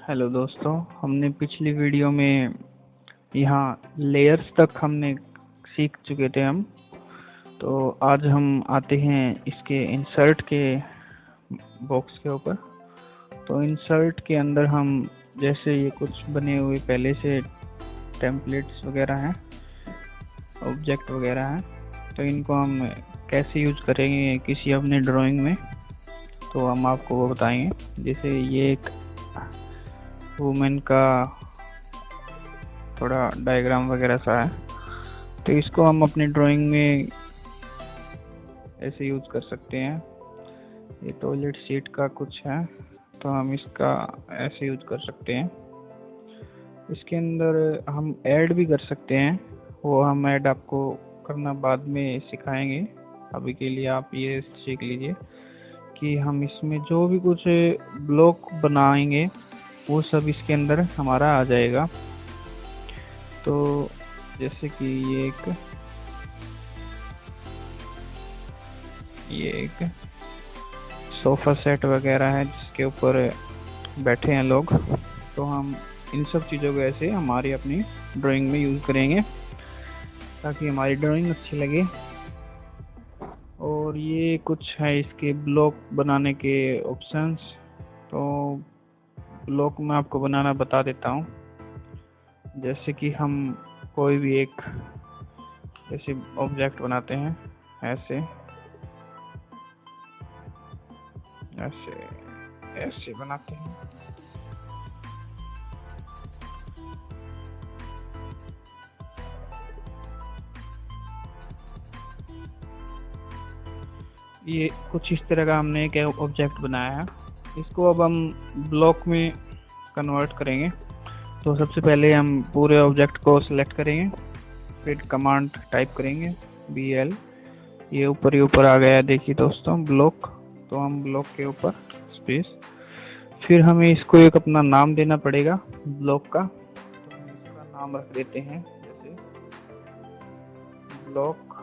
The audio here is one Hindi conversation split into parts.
हेलो दोस्तों, हमने पिछली वीडियो में यहाँ लेयर्स तक हमने सीख चुके थे हम। तो आज हम आते हैं इसके इंसर्ट के बॉक्स के ऊपर। तो इंसर्ट के अंदर हम जैसे ये कुछ बने हुए पहले से टेम्पलेट्स वगैरह हैं, ऑब्जेक्ट वगैरह हैं, तो इनको हम कैसे यूज करेंगे किसी अपने ड्राइंग में, तो हम आपको वो बताएंगे। जैसे ये एक वुमेन का थोड़ा डायग्राम वगैरह सा है, तो इसको हम अपनी ड्राइंग में ऐसे यूज कर सकते हैं। ये टॉयलेट सीट का कुछ है, तो हम इसका ऐसे यूज कर सकते हैं। इसके अंदर हम ऐड भी कर सकते हैं, वो हम ऐड आपको करना बाद में सिखाएंगे। अभी के लिए आप ये सीख लीजिए कि हम इसमें जो भी कुछ ब्लॉक बनाएंगे वो सब इसके अंदर हमारा आ जाएगा। तो जैसे कि ये एक सोफा सेट वगैरह है जिसके ऊपर बैठे हैं लोग, तो हम इन सब चीज़ों को ऐसे हमारी अपनी ड्राइंग में यूज़ करेंगे ताकि हमारी ड्राइंग अच्छी लगे। और ये कुछ है इसके ब्लॉक बनाने के ऑप्शंस। तो ब्लॉक मैं आपको बनाना बता देता हूँ। जैसे कि हम कोई भी एक ऐसे ऑब्जेक्ट बनाते हैं, ऐसे ऐसे ऐसे बनाते हैं। ये कुछ इस तरह का हमने एक ऑब्जेक्ट बनाया है। इसको अब हम ब्लॉक में कन्वर्ट करेंगे। तो सबसे पहले हम पूरे ऑब्जेक्ट को सिलेक्ट करेंगे, फिर कमांड टाइप करेंगे BL। ये ऊपर ही ऊपर आ गया, देखिए दोस्तों, ब्लॉक। तो हम ब्लॉक के ऊपर स्पेस, फिर हमें इसको एक अपना नाम देना पड़ेगा ब्लॉक का। तो हम इसका नाम रख देते हैं जैसे ब्लॉक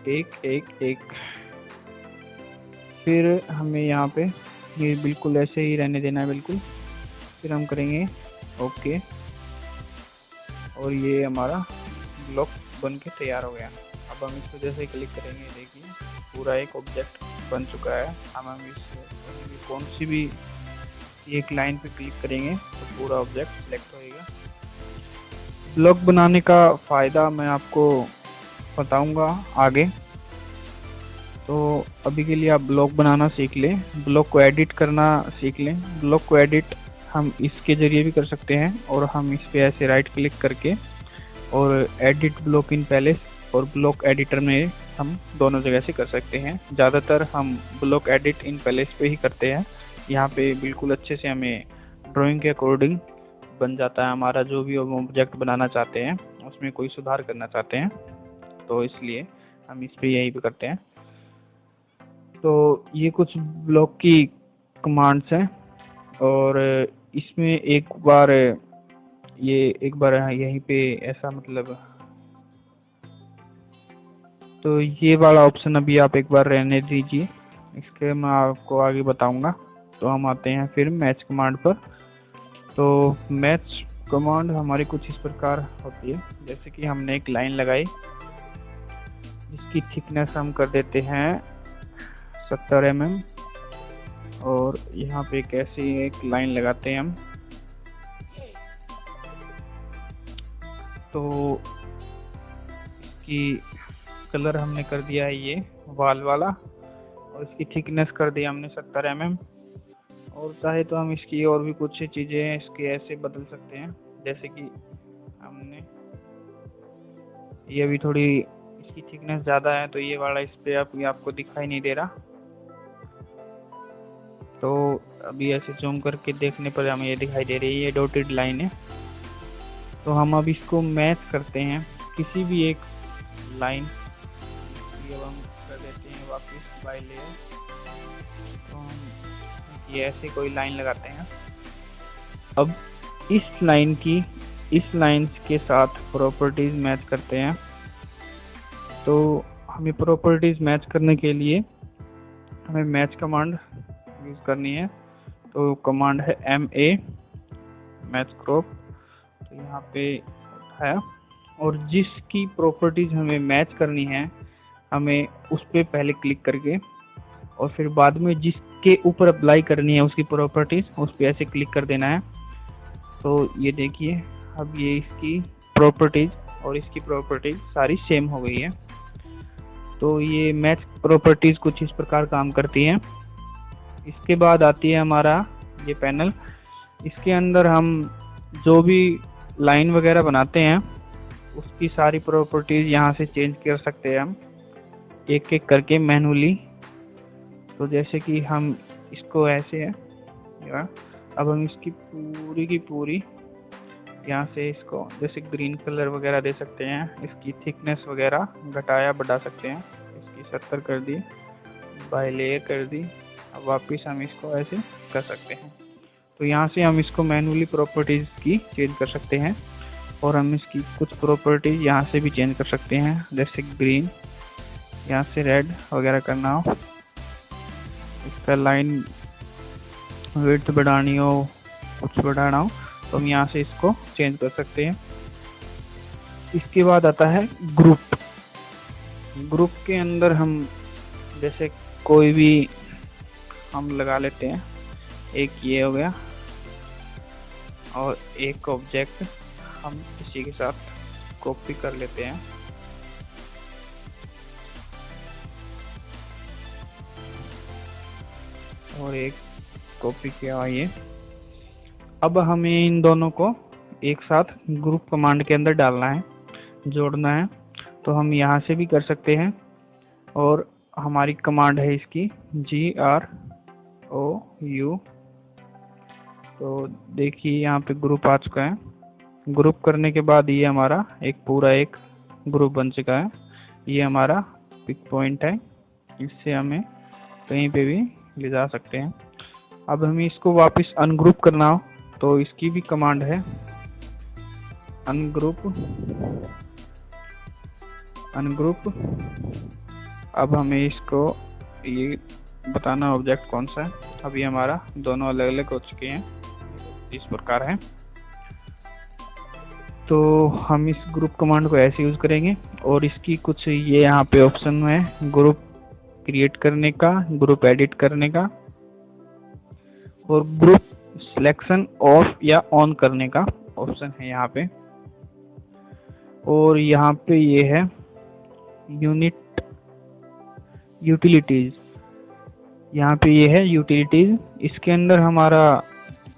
111। फिर हमें यहाँ पे ये बिल्कुल ऐसे ही रहने देना है, बिल्कुल। फिर हम करेंगे ओके, और ये हमारा ब्लॉक बन के तैयार हो गया। अब हम इसको जैसे क्लिक करेंगे, देखिए पूरा एक ऑब्जेक्ट बन चुका है। हम इस कौन सी भी एक लाइन पे क्लिक करेंगे तो पूरा ऑब्जेक्ट सिलेक्ट होएगा। ब्लॉक बनाने का फ़ायदा मैं आपको बताऊंगा आगे। तो अभी के लिए आप ब्लॉक बनाना सीख लें, ब्लॉक को एडिट करना सीख लें। ब्लॉक को एडिट हम इसके ज़रिए भी कर सकते हैं, और हम इस पे ऐसे राइट क्लिक करके और एडिट ब्लॉक इन पैलेस और ब्लॉक एडिटर में हम दोनों जगह से कर सकते हैं। ज़्यादातर हम ब्लॉक एडिट इन पैलेस पे ही करते हैं। यहाँ पे बिल्कुल अच्छे से हमें ड्राइंग के अकॉर्डिंग बन जाता है हमारा जो भी ऑब्जेक्ट बनाना चाहते हैं, उसमें कोई सुधार करना चाहते हैं, तो इसलिए हम इस पे यही पे करते हैं। तो ये कुछ ब्लॉक की कमांड्स हैं, और इसमें एक बार यहीं पे ऐसा मतलब, तो ये वाला ऑप्शन अभी आप एक बार रहने दीजिए, इसके मैं आपको आगे बताऊंगा। तो हम आते हैं फिर मैच कमांड पर। तो मैच कमांड हमारी कुछ इस प्रकार होती है। जैसे कि हमने एक लाइन लगाई जिसकी थिकनेस हम कर देते हैं 70 mm, और यहाँ पे कैसी एक लाइन लगाते हैं हम। तो इसकी कलर हमने कर दिया है ये वाल वाला, और इसकी थिकनेस कर दिया हमने 70 mm। और चाहे तो हम इसकी और भी कुछ चीज़ें इसके ऐसे बदल सकते हैं। जैसे कि हमने ये अभी थोड़ी इसकी थिकनेस ज़्यादा है, तो ये वाला इस पे आपको दिखाई नहीं दे रहा। तो अभी ऐसे जूम करके देखने पर हमें ये दिखाई दे रही है, ये डॉटेड लाइन है। तो हम अब इसको मैच करते हैं किसी भी एक लाइन, अब हम कर देते हैं वापस बाय लेयर। तो हम ये ऐसे कोई लाइन लगाते हैं। अब इस लाइन की इस लाइंस के साथ प्रॉपर्टीज मैच करते हैं। तो हमें प्रॉपर्टीज मैच करने के लिए हमें मैच कमांड यूज करनी है। तो कमांड है MA मैच क्रॉप। तो यहाँ पे उठाया और जिसकी प्रॉपर्टीज हमें मैच करनी है हमें उस पर पहले क्लिक करके और फिर बाद में जिसके ऊपर अप्लाई करनी है उसकी प्रॉपर्टीज उस पर ऐसे क्लिक कर देना है। तो ये देखिए अब ये इसकी प्रॉपर्टीज और इसकी प्रॉपर्टीज सारी सेम हो गई है। तो ये मैच प्रॉपर्टीज कुछ इस प्रकार काम करती हैं। इसके बाद आती है हमारा ये पैनल। इसके अंदर हम जो भी लाइन वगैरह बनाते हैं उसकी सारी प्रॉपर्टीज यहाँ से चेंज कर सकते हैं हम एक एक करके मैनुअली। तो जैसे कि हम इसको ऐसे है, अब हम इसकी पूरी की पूरी यहाँ से इसको जैसे ग्रीन कलर वगैरह दे सकते हैं। इसकी थिकनेस वगैरह घटाया बढ़ा सकते हैं। इसकी 70 कर दी, बाय लेयर कर दी। अब वापस हम इसको ऐसे कर सकते हैं। तो यहाँ से हम इसको मैनुअली प्रॉपर्टीज की चेंज कर सकते हैं और हम इसकी कुछ प्रॉपर्टीज यहाँ से भी चेंज कर सकते हैं। जैसे ग्रीन, यहाँ से रेड वगैरह करना हो, इसका लाइन विड्थ बढ़ानी हो, कुछ बढ़ाना हो तो हम यहाँ से इसको चेंज कर सकते हैं। इसके बाद आता है ग्रुप। ग्रुप के अंदर हम जैसे कोई भी हम लगा लेते हैं। एक ये हो गया और एक ऑब्जेक्ट हम इसी के साथ कॉपी कर लेते हैं। और एक कॉपी किया हुआ ये। अब हमें इन दोनों को एक साथ ग्रुप कमांड के अंदर डालना है, जोड़ना है। तो हम यहाँ से भी कर सकते हैं और हमारी कमांड है इसकी GROU। तो देखिए यहाँ पे ग्रुप आ चुका है। ग्रुप करने के बाद ये हमारा एक पूरा एक ग्रुप बन चुका है। ये हमारा पिक पॉइंट है, इससे हमें कहीं पे भी ले जा सकते हैं। अब हमें इसको वापस अनग्रुप करना हो तो इसकी भी कमांड है अनग्रुप। अब हमें इसको ये बताना ऑब्जेक्ट कौन सा है। अब ये हमारा दोनों अलग अलग हो चुके हैं, इस प्रकार है। तो हम इस ग्रुप कमांड को ऐसे यूज करेंगे और इसकी कुछ ये यहाँ पे ऑप्शन है, ग्रुप क्रिएट करने का, ग्रुप एडिट करने का और ग्रुप सिलेक्शन ऑफ या ऑन करने का ऑप्शन है यहाँ पे। और यहाँ पे ये है यूटिलिटीज। यहाँ पे ये है यूटिलिटीज। इसके अंदर हमारा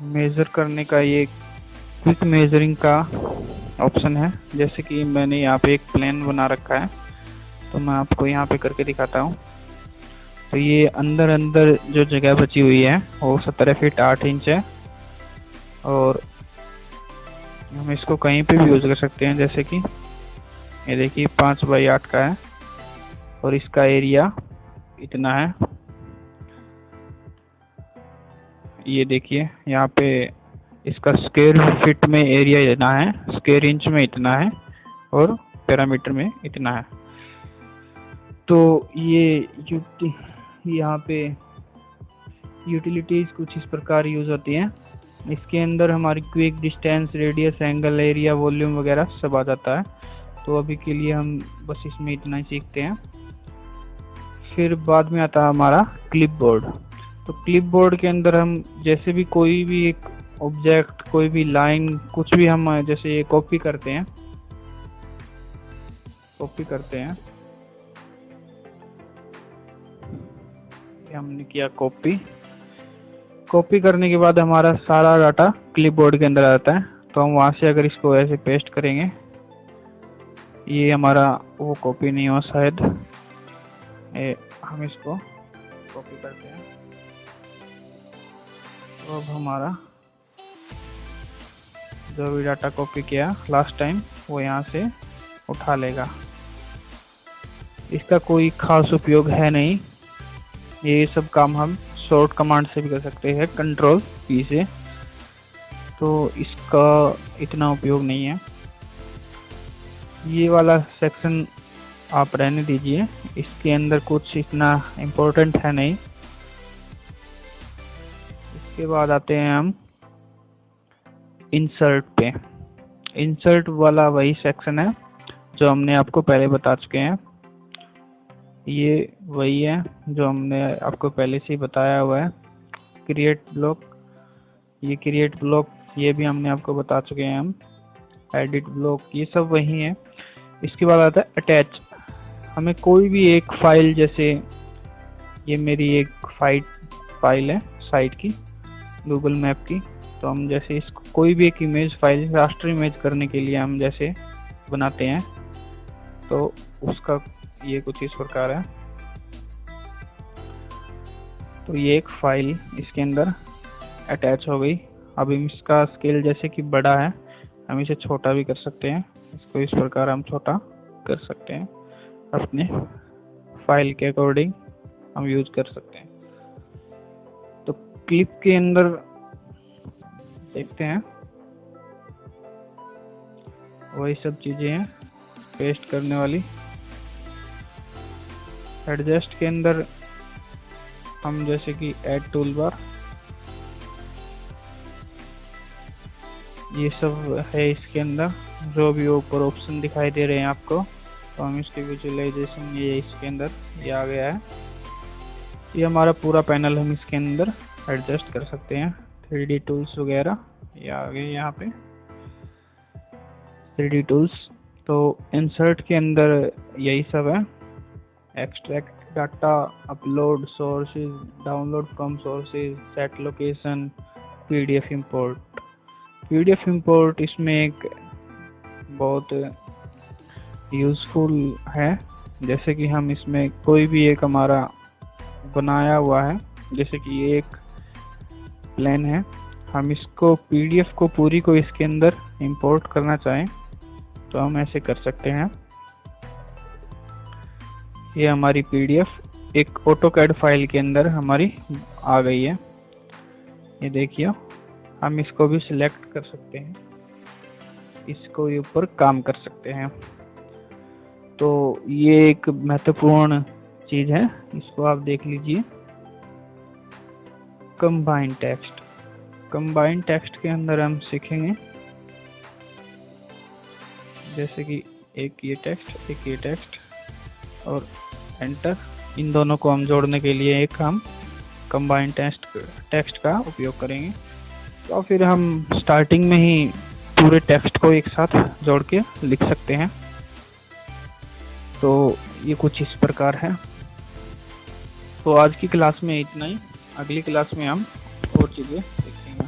मेजर करने का ये क्विक मेजरिंग का ऑप्शन है। जैसे कि मैंने यहाँ पे एक प्लेन बना रखा है तो मैं आपको यहाँ पे करके दिखाता हूँ। तो ये अंदर जो जगह बची हुई है वो 17 फीट 8 इंच है और हम इसको कहीं पे भी यूज कर सकते हैं। जैसे कि ये देखिए 5 बाई 8 का है और इसका एरिया इतना है। ये देखिए यहाँ पे इसका स्क्वायर फीट में एरिया इतना है, स्क्वायर इंच में इतना है और पैरामीटर में इतना है। तो ये यहाँ पे यूटिलिटीज कुछ इस प्रकार यूज होती हैं। इसके अंदर हमारी quick, distance, radius, angle, area, volume वगैरह सब आ जाता है। तो अभी के लिए हम बस इसमें इतना ही सीखते हैं। फिर बाद में आता है हमारा क्लिपबोर्ड। तो क्लिपबोर्ड के अंदर हम जैसे भी कोई भी एक ऑब्जेक्ट, कोई भी लाइन, कुछ भी हम जैसे ये कॉपी करते हैं हमने किया कॉपी करने के बाद हमारा सारा डाटा क्लिपबोर्ड के अंदर आता है। तो हम वहां से अगर इसको ऐसे पेस्ट करेंगे, ये हमारा वो कॉपी नहीं हुआ शायद, हम इसको कॉपी करते हैं। तो अब हमारा जो भी डाटा कॉपी किया लास्ट टाइम वो यहाँ से उठा लेगा। इसका कोई खास उपयोग है नहीं। ये सब काम हम शॉर्ट कमांड से भी कर सकते हैं, कंट्रोल P से। तो इसका इतना उपयोग नहीं है। ये वाला सेक्शन आप रहने दीजिए, इसके अंदर कुछ इतना इम्पोर्टेंट है नहीं। इसके बाद आते हैं हम इंसर्ट पे। इंसर्ट वाला वही सेक्शन है जो हमने आपको पहले बता चुके हैं। ये वही है जो हमने आपको पहले से ही बताया हुआ है। क्रिएट ब्लॉक, ये क्रिएट ब्लॉक ये भी हमने आपको बता चुके हैं हम। एडिट ब्लॉक ये सब वही है। इसके बाद आता है अटैच। हमें कोई भी एक फाइल, जैसे ये मेरी एक फाइल है साइट की, गूगल मैप की, तो हम जैसे इसको कोई भी एक इमेज फाइल रास्टर इमेज करने के लिए हम जैसे बनाते हैं, तो उसका ये कुछ इस प्रकार है। तो ये एक फाइल इसके अंदर अटैच हो गई। अब इसका स्केल जैसे कि बड़ा है, हम इसे छोटा भी कर सकते हैं। इसको इस प्रकार हम छोटा कर सकते हैं, अपने फाइल के अकॉर्डिंग हम यूज कर सकते हैं। तो क्लिप के अंदर देखते हैं, वही सब चीजें हैं पेस्ट करने वाली। एडजस्ट के अंदर हम जैसे कि ऐड टूल बार, ये सब है इसके अंदर। जो भी ऊपर ऑप्शन दिखाई दे रहे हैं आपको, तो हम इसके विजुअलाइजेशन ये इसके अंदर ये आ गया है। ये हमारा पूरा पैनल हम इसके अंदर एडजस्ट कर सकते हैं। 3D टूल्स वगैरह ये आ गए यहाँ पे 3D टूल्स। तो इंसर्ट के अंदर यही सब है। Extract data, upload sources, download from sources, set location, PDF import. PDF import इसमें एक बहुत यूज़फुल है। जैसे कि हम इसमें कोई भी एक हमारा बनाया हुआ है, जैसे कि ये एक प्लान है, हम इसको PDF को पूरी को इसके अंदर इंपोर्ट करना चाहें तो हम ऐसे कर सकते हैं। ये हमारी PDF एक AutoCAD फाइल के अंदर हमारी आ गई है। ये देखिए, हम इसको भी सिलेक्ट कर सकते हैं, इसको ये ऊपर काम कर सकते हैं। तो ये एक महत्वपूर्ण चीज है, इसको आप देख लीजिए। कंबाइन टेक्स्ट, कंबाइन टेक्स्ट के अंदर हम सीखेंगे जैसे कि एक ये टेक्स्ट और एंटर, इन दोनों को हम जोड़ने के लिए एक हम कंबाइन टेक्स्ट का उपयोग करेंगे। तो फिर हम स्टार्टिंग में ही पूरे टेक्स्ट को एक साथ जोड़ के लिख सकते हैं। तो ये कुछ इस प्रकार है। तो आज की क्लास में इतना ही, अगली क्लास में हम और चीज़ें सीखेंगे।